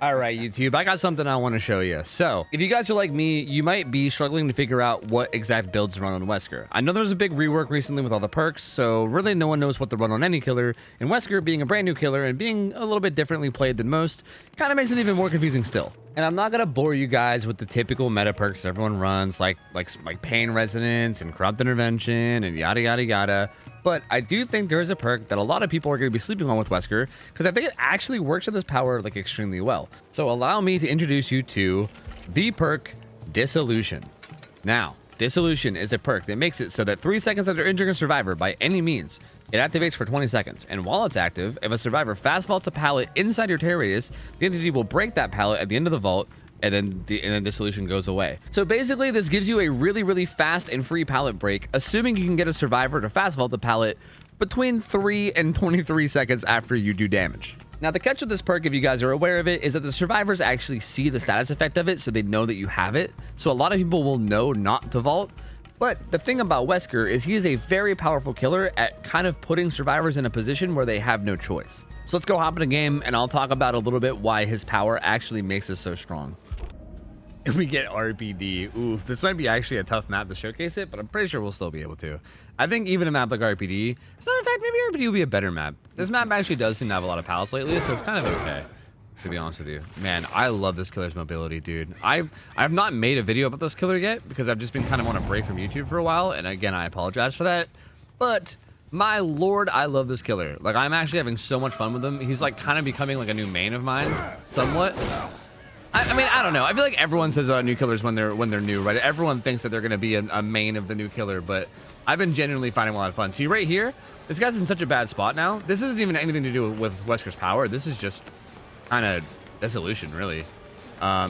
All right, YouTube, I got something I want to show you. So if you guys are like me, you might be struggling to figure out what exact builds to run on Wesker. I know there's a big rework recently with all the perks, so really no one knows what to run on any killer, and Wesker being a brand new killer and being a little bit differently played than most kind of makes it even more confusing still. And I'm not gonna bore you guys with the typical meta perks that everyone runs, like pain resonance and corrupt intervention and yada yada yada. But I do think there is a perk that a lot of people are going to be sleeping on with Wesker, because I think it actually works with this power like extremely well. So allow me to introduce you to the perk Dissolution. Now, Dissolution is a perk that makes it so that 3 seconds after injuring a survivor by any means, it activates for 20 seconds. And while it's active, if a survivor fast vaults a pallet inside your tear radius, the entity will break that pallet at the end of the vault, and then Dissolution goes away. So basically, this gives you a really fast and free pallet break, assuming you can get a survivor to fast vault the pallet between 3 and 23 seconds after you do damage. Now, the catch with this perk, if you guys are aware of it, is that the survivors actually see the status effect of it, so they know that you have it. So a lot of people will know not to vault. But the thing about Wesker is he is a very powerful killer at kind of putting survivors in a position where they have no choice. So let's go hop in a game, and I'll talk about a little bit why his power actually makes us so strong. If we get RPD, ooh, this might be actually a tough map to showcase it, but I'm pretty sure we'll still be able to. I think even a map like RPD, so in fact, maybe RPD will be a better map. This map actually does seem to have a lot of pallets lately, so it's kind of okay, to be honest with you. Man, I love this killer's mobility, dude. I've not made a video about this killer yet, because I've just been kind of on a break from YouTube for a while, and again, I apologize for that. But my lord, I love this killer. Like, I'm actually having so much fun with him. He's like kind of becoming like a new main of mine, somewhat. I mean, I don't know. I feel like everyone says about new killers when they're new, right? Everyone thinks that they're going to be a main of the new killer, but I've been genuinely finding a lot of fun. See, right here, this guy's in such a bad spot now. This isn't even anything to do with Wesker's power. This is just kind of dissolution, really.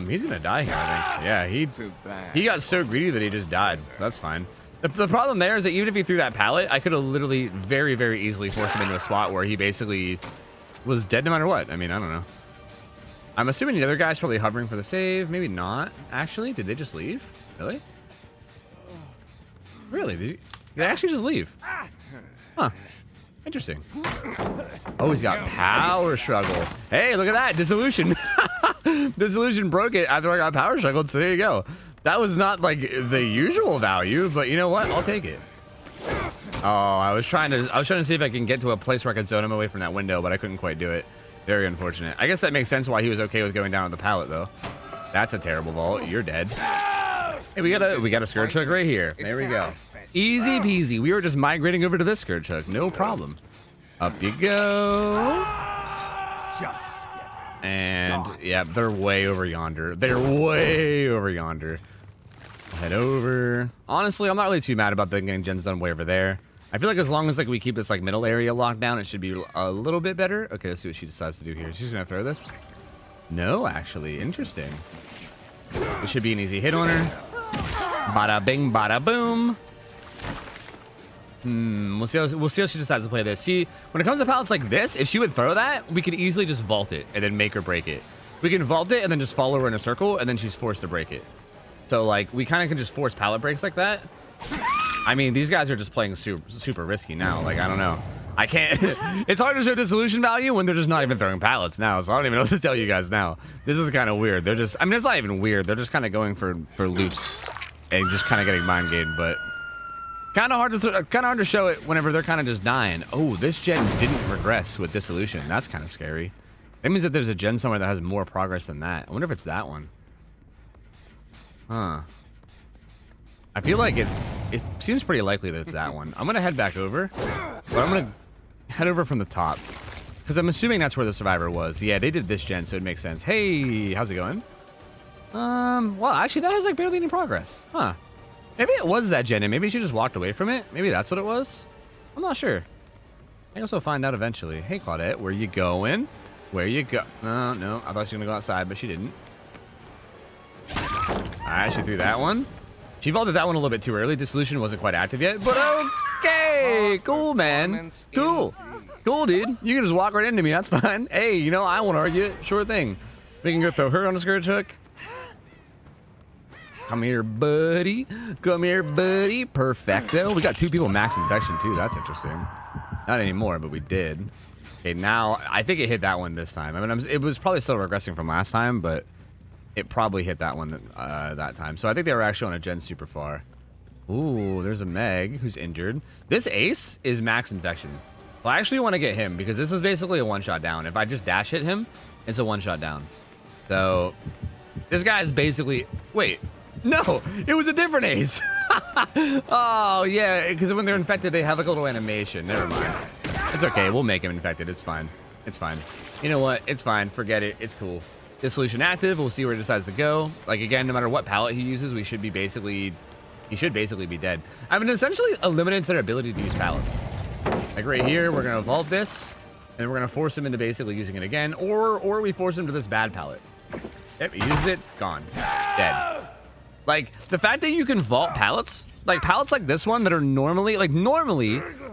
He's going to die here, I think. Yeah, he got so greedy that he just died. That's fine. The problem there is that even if he threw that pallet, I could have literally very easily forced him into a spot where he basically was dead no matter what. I mean, I don't know. I'm assuming the other guy's probably hovering for the save. Maybe not. Actually, did they just leave? Really? Really? Did they actually just leave? Huh. Interesting. Oh, he's got power struggle. Hey, look at that. Dissolution. Dissolution broke it after I got power struggled, so there you go. That was not like the usual value, but you know what? I'll take it. Oh, I was trying to see if I can get to a place where I could zone him away from that window, but I couldn't quite do it. Very unfortunate. I guess that makes sense why he was okay with going down on the pallet, though. That's a terrible vault. You're dead. Hey, we got a scourge hook right here. There we go. Easy peasy. We were just migrating over to this scourge hook. No problem. Up you go. And yeah, they're way over yonder. They're way over yonder. Head over. Honestly, I'm not really too mad about them getting gens done way over there. I feel like as long as like we keep this like middle area locked down, it should be a little bit better. Okay, let's see what she decides to do here. She's gonna throw this. No, actually, interesting. This should be an easy hit on her. Bada bing, bada boom. We'll see how she decides to play this. See, when it comes to pallets like this, if she would throw that, we could easily just vault it and then make her break it. We can vault it and then just follow her in a circle, and then she's forced to break it. So like we kind of can just force pallet breaks like that. I mean, these guys are just playing super risky now. Like, I don't know. I can't. It's hard to show dissolution value when they're just not even throwing pallets now. So I don't even know what to tell you guys now. This is kind of weird. They're just, I mean, it's not even weird. They're just kind of going for loots and just kind of getting mind gamed. But kind of hard to show it whenever they're kind of just dying. Oh, this gen didn't regress with dissolution. That's kind of scary. That means that there's a gen somewhere that has more progress than that. I wonder if it's that one. Huh. I feel like it seems pretty likely that it's that one. I'm gonna head back over, but I'm gonna head over from the top because I'm assuming that's where the survivor was. Yeah, they did this gen, so it makes sense. Hey, how's it going? Well, actually, that has like barely any progress. Huh. Maybe it was that gen, and maybe she just walked away from it. Maybe that's what it was. I'm not sure. I guess we'll find out eventually. Hey, Claudette, where you going? Where you go? No, I thought she was gonna go outside, but she didn't. Alright, she threw that one. She vaulted that one a little bit too early. Dissolution wasn't quite active yet, but okay. Cool, man. Cool. Cool, dude. You can just walk right into me. That's fine. Hey, you know, I won't argue it. Sure thing. We can go throw her on a scourge hook. Come here, buddy. Come here, buddy. Perfecto. We got 2 people max infection, too. That's interesting. Not anymore, but we did. Okay, now I think it hit that one this time. I mean, it was probably still regressing from last time, but it probably hit that one that time. So I think they were actually on a gen super far. Ooh, there's a Meg who's injured. This ace is max infection. Well, I actually want to get him because this is basically a one-shot down. If I just dash hit him, it's a one-shot down. So this guy is basically... Wait, no, it was a different ace. Oh, yeah, because when they're infected, they have like a little animation. Never mind. It's okay. We'll make him infected. It's fine. It's fine. You know what? It's fine. Forget it. It's cool. Dissolution active. We'll see where it decides to go. Like, again, no matter what palette he uses, we should be basically... He should basically be dead. I mean, essentially eliminates their ability to use pallets. Like right here, we're going to vault this, and we're going to force him into basically using it again, or we force him to this bad pallet. Yep, he uses it, gone. Dead. Like, the fact that you can vault pallets, like pallets like this one that are normally,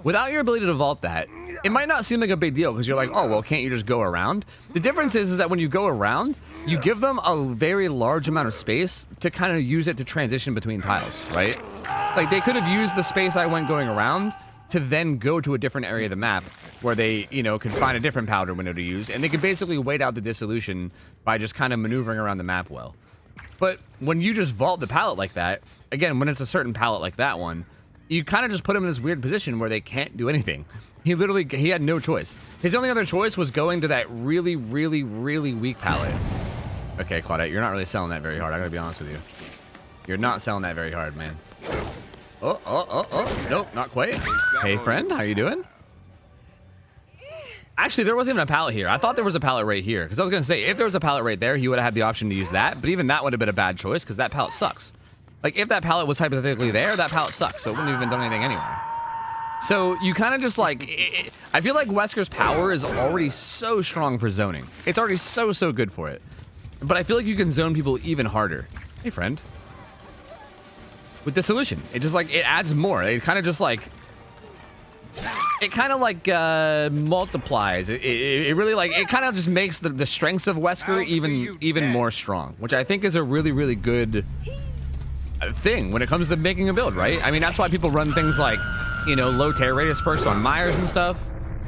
without your ability to vault that, it might not seem like a big deal because you're like, oh, well, can't you just go around? The difference is that when you go around, you give them a very large amount of space to kind of use it to transition between tiles, right? Like, they could have used the space I went going around to then go to a different area of the map where they, you know, can find a different powder window to use, and they could basically wait out the dissolution by just kind of maneuvering around the map well. But when you just vault the pallet like that, again, when it's a certain pallet like that one, you kind of just put them in this weird position where they can't do anything. He had no choice. His only other choice was going to that really, really, really weak pallet. Okay, Claudette, you're not really selling that very hard. I gotta be honest with you. You're not selling that very hard, man. Oh. Nope, not quite. Hey, friend, how you doing? Actually, there wasn't even a pallet here. I thought there was a pallet right here. Because I was going to say, if there was a pallet right there, he would have had the option to use that. But even that would have been a bad choice because that pallet sucks. Like, if that pallet was hypothetically there, that pallet sucks. So it wouldn't have even done anything anyway. So you kind of just like... I feel like Wesker's power is already so strong for zoning. It's already so good for it. But I feel like you can zone people even harder. Hey, friend. With dissolution, it just like, it adds more. It kind of just like... It kind of like multiplies. It really like, it kind of just makes the strengths of Wesker even more strong, which I think is a really, really good thing when it comes to making a build, right? I mean, that's why people run things like, you know, low tear radius perks on Myers and stuff,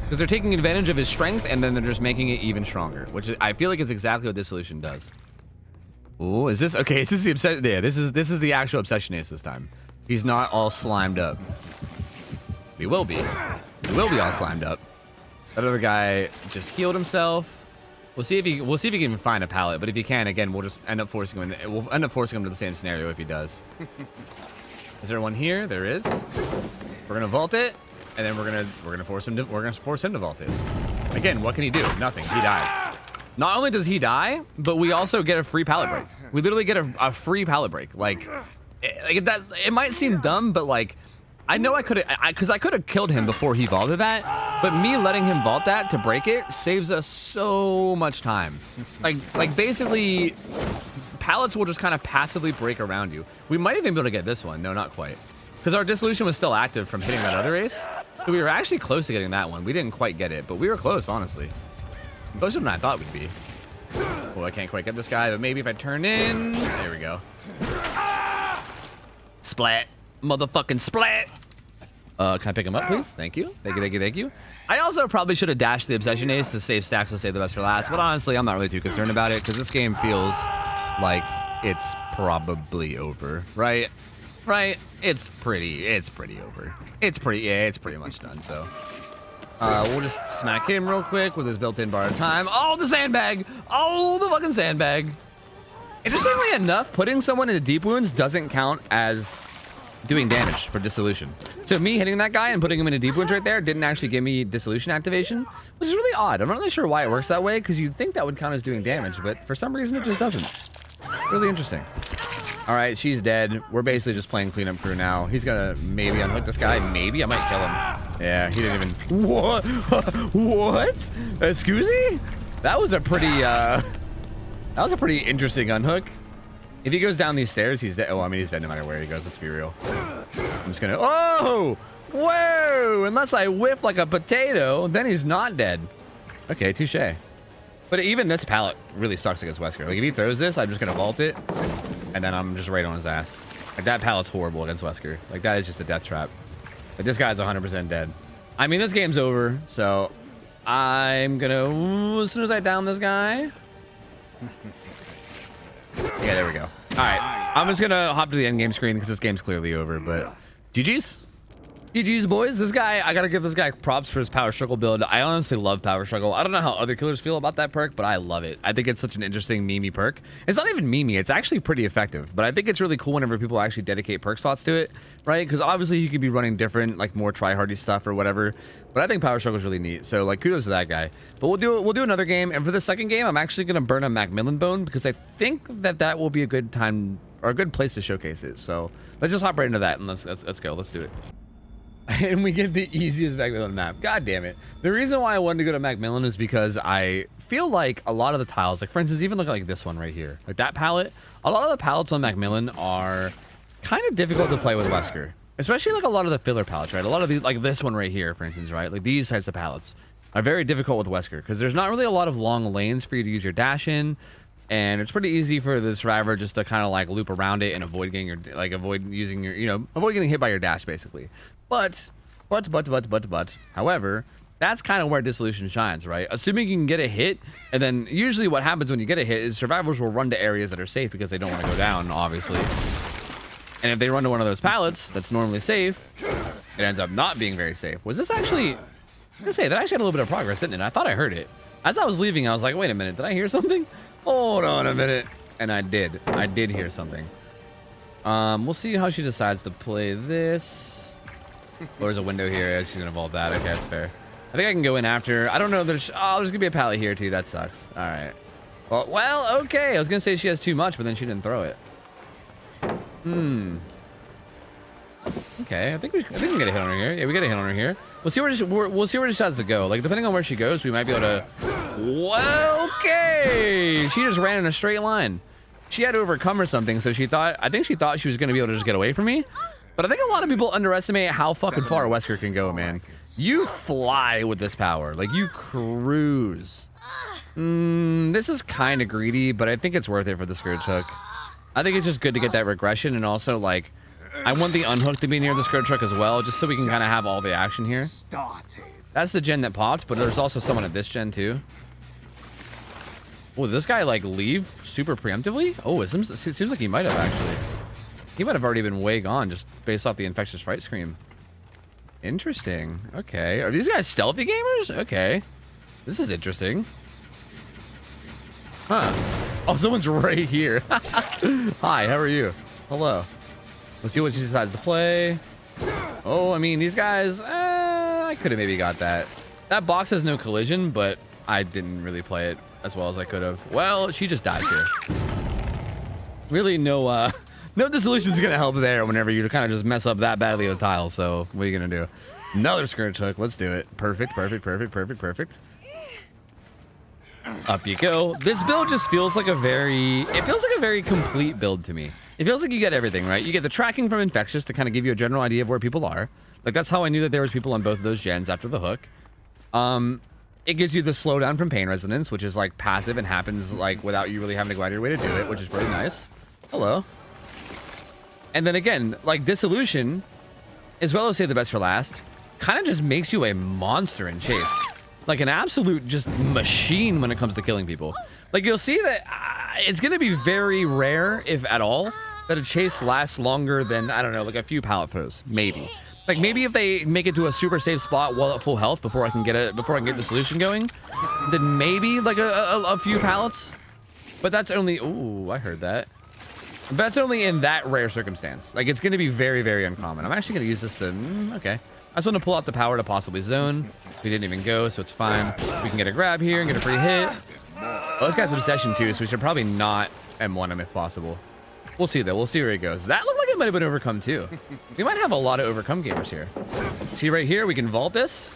because they're taking advantage of his strength and then they're just making it even stronger, which I feel like is exactly what dissolution does. Ooh, is this okay? Is this the obsession? Yeah, this is the actual obsession ace this time. He's not all slimed up. We will be. We will be all slimed up. That other guy just healed himself. We'll see if he can even find a pallet. But if he can, again, we'll just end up forcing him. We'll end up forcing him to the same scenario if he does. Is there one here? There is. We're gonna vault it, and then we're gonna force him to vault it. Again, what can he do? Nothing. He dies. Not only does he die, but we also get a free pallet break. We literally get a free pallet break. Like that. It might seem dumb, but like. I know I could have, because I could have killed him before he vaulted that, but me letting him vault that to break it saves us so much time. Like basically, pallets will just kind of passively break around you. We might even be able to get this one. No, not quite. Because our dissolution was still active from hitting that other ace. So we were actually close to getting that one. We didn't quite get it, but we were close, honestly. Closer than I thought we'd be. Oh, I can't quite get this guy, but maybe if I turn in, there we go. Splat. Motherfucking splat. Can I pick him up, please? Thank you. Thank you. I also probably should have dashed the obsession ace to save stacks to save the best for last, but honestly, I'm not really too concerned about it because this game feels like it's probably over, right? Right? It's pretty over. It's pretty much done. So we'll just smack him real quick with his built-in bar of time. Oh, the sandbag! Oh, the fucking sandbag! Interestingly enough, putting someone into deep wounds doesn't count as doing damage for dissolution. So me hitting that guy and putting him into deep wounds right there didn't actually give me dissolution activation, which is really odd. I'm not really sure why it works that way, because you'd think that would count as doing damage, but for some reason it just doesn't. Really interesting. All right, she's dead. We're basically just playing cleanup crew now. He's gonna maybe unhook this guy. Maybe I might kill him. Yeah, he didn't even. What? What? Excuse me? That was a pretty interesting unhook. If he goes down these stairs, he's dead. Oh, I mean, he's dead no matter where he goes. Let's be real. I'm just gonna... Oh! Whoa! Unless I whiff like a potato, then he's not dead. Okay, touche. But even this pallet really sucks against Wesker. Like, if he throws this, I'm just gonna vault it, and then I'm just right on his ass. Like, that pallet's horrible against Wesker. Like, that is just a death trap. But this guy's 100% dead. I mean, this game's over, so... I'm gonna, as soon as I down this guy. Yeah, there we go. All right, I'm just gonna hop to the end game screen because this game's clearly over, but GG's. GG's, boys. This guy, I gotta give this guy props for his power struggle build. I honestly love power struggle. I don't know how other killers feel about that perk, but I love it. I think it's such an interesting memey perk. It's not even memey, it's actually pretty effective, but I think it's really cool whenever people actually dedicate perk slots to it, right? Because obviously you could be running different, like more try-hardy stuff or whatever, but I think power struggle is really neat. So like kudos to that guy. But we'll do another game, and for the second game, I'm actually gonna burn a Macmillan bone because I think that will be a good time or a good place to showcase it. So let's just hop right into that and let's go. Let's do it. And we get the easiest Macmillan map. God damn it. The reason why I wanted to go to Macmillan is because I feel like a lot of the tiles, like for instance, even look like this one right here, like that palette, a lot of the palettes on Macmillan are kind of difficult to play with Wesker, especially like a lot of the filler palettes, right? A lot of these, like this one right here, for instance, right? Like these types of palettes are very difficult with Wesker because there's not really a lot of long lanes for you to use your dash in. And it's pretty easy for the survivor just to kind of like loop around it and avoid getting your, like avoid using your, you know, avoid getting hit by your dash basically. But, however, that's kind of where dissolution shines, right? Assuming you can get a hit, and then usually what happens when you get a hit is survivors will run to areas that are safe because they don't want to go down, obviously. And if they run to one of those pallets that's normally safe, it ends up not being very safe. Was this actually, I'm gonna say, that actually had a little bit of progress, didn't it? I thought I heard it. As I was leaving, I was like, wait a minute, did I hear something? Hold on a minute. And I did hear something. We'll see how she decides to play this. Oh, there's a window here. She's gonna vault that. Okay, that's fair. I think I can go in after. I don't know. There's gonna be a pallet here too. That sucks. All right. Well, okay. I was gonna say she has too much, but then she didn't throw it. Okay. I think we can get a hit on her here. Yeah, we get a hit on her here. We'll see where she decides to go. Like depending on where she goes, we might be able to. Well, okay. She just ran in a straight line. She had to overcome or something, so I think she thought she was gonna be able to just get away from me. But I think a lot of people underestimate how fucking far Wesker can go, man. You fly with this power. Like, you cruise. This is kind of greedy, but I think it's worth it for the Scourge Hook. I think it's just good to get that regression, and also, like, I want the Unhook to be near the Scourge Hook as well, just so we can kind of have all the action here. That's the gen that popped, but there's also someone at this gen, too. Oh, did this guy, like, leave super preemptively? Oh, it seems like he might have, actually. He might have already been way gone just based off the infectious fright scream. Interesting. Okay. Are these guys stealthy gamers? Okay. This is interesting. Huh. Oh, someone's right here. Hi, how are you? Hello. Let's see what she decides to play. Oh, I mean, these guys, I could have maybe got that. That box has no collision, but I didn't really play it as well as I could have. Well, she just dies here. Really no dissolution is going to help there whenever you kind of just mess up that badly with a tile. So what are you going to do? Another Scourge Hook. Let's do it. Perfect. Up you go. This build just feels like a very complete build to me. It feels like you get everything, right? You get the tracking from infectious to kind of give you a general idea of where people are. Like that's how I knew that there was people on both of those gens after the hook. It gives you the slowdown from pain resonance, which is like passive and happens like without you really having to go out of your way to do it, which is pretty nice. Hello. And then again, like dissolution, as well as save the best for last, kind of just makes you a monster in chase. Like an absolute just machine when it comes to killing people. Like you'll see that it's going to be very rare, if at all, that a chase lasts longer than, I don't know, like a few pallet throws, maybe. Like maybe if they make it to a super safe spot while at full health before I can get the solution going, then maybe like a few pallets. But that's only, ooh, I heard that. But that's only in that rare circumstance. Like it's going to be very, very uncommon. I'm actually going to use this to, okay. I just want to pull out the power to possibly zone. We didn't even go, so it's fine. We can get a grab here and get a free hit. Well, this guy's obsession too, so we should probably not M1 him if possible. We'll see though. We'll see where he goes. That looked like it might have been overcome too. We might have a lot of overcome gamers here. See right here, we can vault this.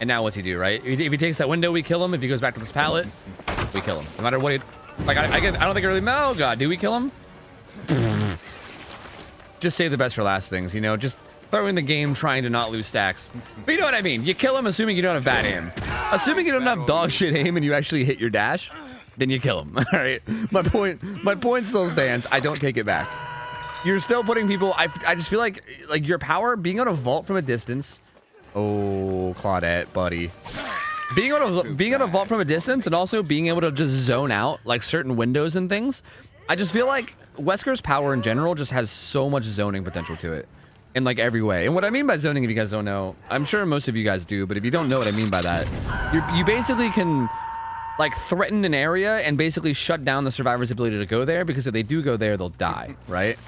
And now what's he do, right? If he takes that window, we kill him. If he goes back to this pallet, we kill him. No matter what he, like I don't think it really, oh God, do we kill him? Just save the best for last things, you know, just throw in the game trying to not lose stacks. But you know what I mean? You kill him assuming you don't have bad aim. Assuming you don't have dog shit aim and you actually hit your dash, then you kill him. All right. My point still stands. I don't take it back. You're still putting people, I just feel like your power being able to vault from a distance. Oh, Claudette, buddy. being able to vault from a distance and also being able to just zone out like certain windows and things. I just feel like Wesker's power in general just has so much zoning potential to it in like every way. And what I mean by zoning, if you guys don't know, I'm sure most of you guys do, but if you don't know what I mean by that, you basically can like threaten an area and basically shut down the survivor's ability to go there, because if they do go there, they'll die, right?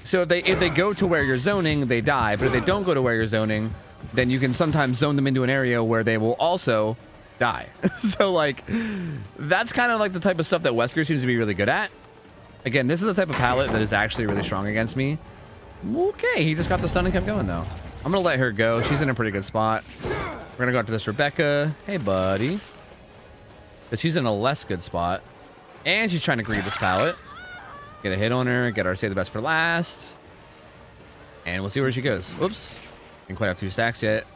So if they go to where you're zoning, they die. But if they don't go to where you're zoning, then you can sometimes zone them into an area where they will also die. So like, that's kind of like the type of stuff that Wesker seems to be really good at. Again, this is the type of palette that is actually really strong against me. Okay, he just got the stun and kept going though. I'm gonna let her go. She's in a pretty good spot. We're gonna go after this Rebecca. Hey, buddy. But she's in a less good spot. And she's trying to greed this palette. Get a hit on her. Get our save the best for last. And we'll see where she goes. Whoops. Didn't quite have 2 stacks yet.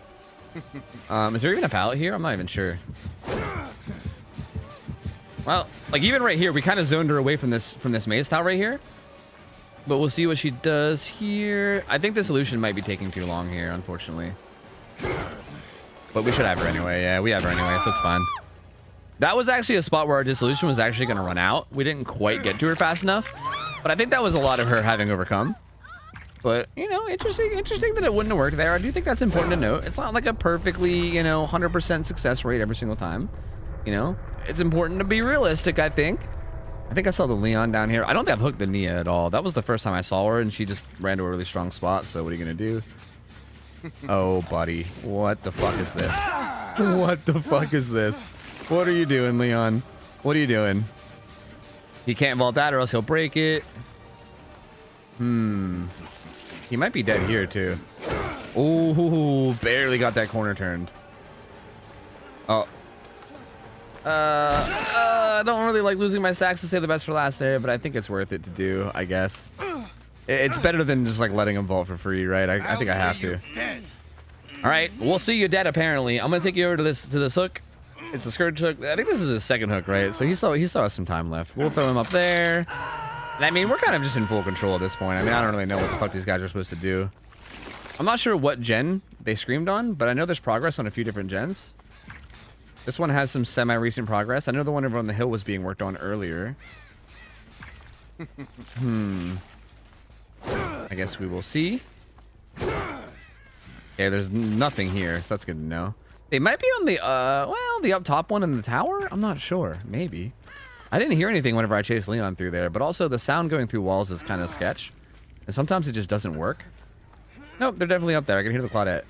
Is there even a pallet here? I'm not even sure. Well, like even right here, we kind of zoned her away from this maze tile right here. But we'll see what she does here. I think the solution might be taking too long here, unfortunately. But we should have her anyway. Yeah, we have her anyway, so it's fine. That was actually a spot where our dissolution was actually going to run out. We didn't quite get to her fast enough. But I think that was a lot of her having overcome. But, you know, interesting that it wouldn't have worked there. I do think that's important to note. It's not like a perfectly, you know, 100% success rate every single time. You know, it's important to be realistic, I think. I think I saw the Leon down here. I don't think I've hooked the Nia at all. That was the first time I saw her, and she just ran to a really strong spot. So what are you going to do? Oh, buddy. What the fuck is this? What the fuck is this? What are you doing, Leon? What are you doing? He can't vault that or else he'll break it. He might be dead here, too. Ooh, barely got that corner turned. Oh. I don't really like losing my stacks to save the best for last there, but I think it's worth it to do, I guess. It's better than just like letting him vault for free, right? I think I have to. All right, we'll see you dead, apparently. I'm going to take you over to this hook. It's a scourge hook. I think this is his second hook, right? So he still has some time left. We'll throw him up there. And I mean, we're kind of just in full control at this point. I mean, I don't really know what the fuck these guys are supposed to do. I'm not sure what gen they screamed on, but I know there's progress on a few different gens. This one has some semi-recent progress. I know the one over on the hill was being worked on earlier. I guess we will see. Yeah, there's nothing here, so that's good to know. They might be on the, well, the up top one in the tower? I'm not sure. Maybe. I didn't hear anything whenever I chased Leon through there, but also the sound going through walls is kind of sketch. And sometimes it just doesn't work. Nope, they're definitely up there. I can hear the Claudette.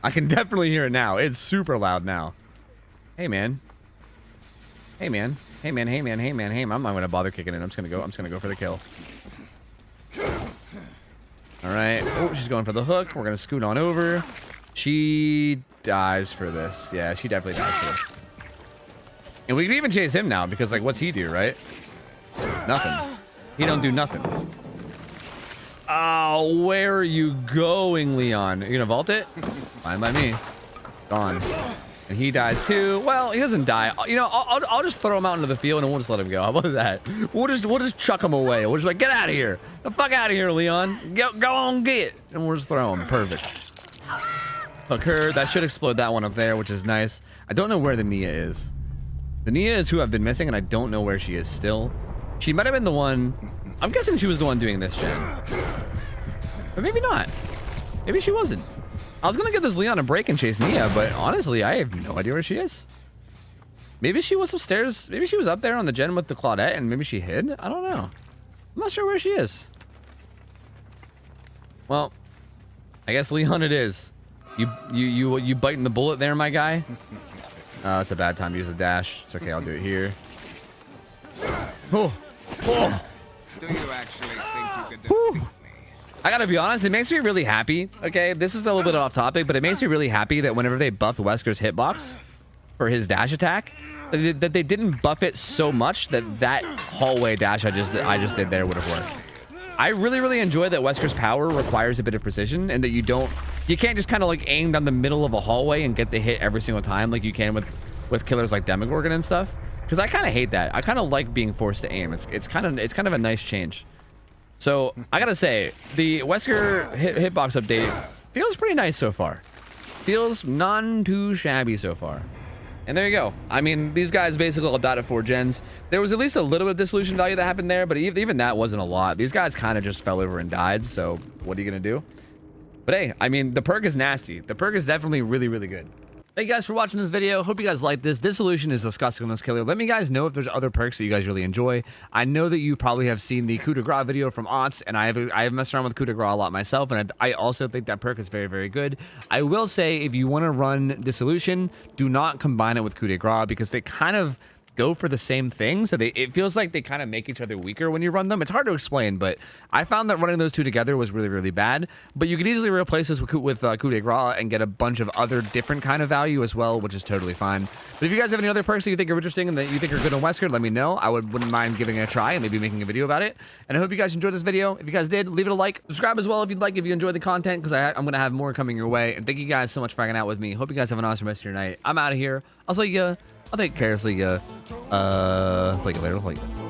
I can definitely hear it now. It's super loud now. Hey, man. Hey, man. Hey, man. Hey, man. Hey, man. Hey, man. I'm not going to bother kicking it. I'm just going to go for the kill. All right. Oh, she's going for the hook. We're going to scoot on over. She dies for this. Yeah, she definitely dies for this. And we can even chase him now because, like, what's he do, right? Nothing. He don't do nothing. Oh, where are you going, Leon? Are you going to vault it? Fine by me. Gone. And he dies too. Well, he doesn't die. You know, I'll just throw him out into the field and we'll just let him go. How about that? We'll just chuck him away. We'll just like, get out of here. The fuck out of here, Leon. Go on, get. And we'll just throw him. Perfect. Hook her. That should explode that one up there, which is nice. I don't know where the Nia is. The Nia is who I've been missing, and I don't know where she is still. She might have been the one. I'm guessing she was the one doing this gen. But maybe not. Maybe she wasn't. I was going to give this Leon a break and chase Nia, but honestly, I have no idea where she is. Maybe she was upstairs. Maybe she was up there on the gen with the Claudette, and maybe she hid. I don't know. I'm not sure where she is. Well, I guess Leon it is. You biting the bullet there, my guy? Oh, it's a bad time to use a dash. It's okay, I'll do it here. Oh. Oh. Do you actually think you can defeat me? I gotta be honest, it makes me really happy. Okay, this is a little bit off topic, but it makes me really happy that whenever they buffed Wesker's hitbox for his dash attack, that they didn't buff it so much that hallway dash I just did there would have worked. I really enjoy that Wesker's power requires a bit of precision and that you can't just kind of like aim down the middle of a hallway and get the hit every single time like you can with killers like Demogorgon and stuff. Because I kind of hate that. I kind of like being forced to aim. It's kind of a nice change. So I gotta say, the Wesker hitbox update feels pretty nice so far. Feels none too shabby so far. And there you go. I mean, these guys basically all died at 4 gens. There was at least a little bit of dissolution value that happened there, but even that wasn't a lot. These guys kind of just fell over and died, so what are you going to do? But hey, I mean, the perk is nasty. The perk is definitely really, really good. Thank you guys for watching this video. Hope you guys liked this. Dissolution is disgusting on this killer. Let me guys know if there's other perks that you guys really enjoy. I know that you probably have seen the coup de grace video from OhTofu, and I have messed around with coup de grace a lot myself, and I also think that perk is very, very good. I will say, if you want to run Dissolution, do not combine it with coup de grace because they kind of go for the same thing, so it feels like they kind of make each other weaker when you run them. It's hard to explain, but I found that running those two together was really, really bad. But you could easily replace this with coup de grace and get a bunch of other different kind of value as well, which is totally fine. But if you guys have any other perks that you think are interesting and that you think are good on Wesker, let me know. I wouldn't mind giving it a try and maybe making a video about it. And I hope you guys enjoyed this video. If you guys did, leave it a like, subscribe as well if you'd like, if you enjoyed the content, because I'm gonna have more coming your way. And thank you guys so much for hanging out with me. Hope you guys have an awesome rest of your night. I'm out of here. I'll take care. See you later.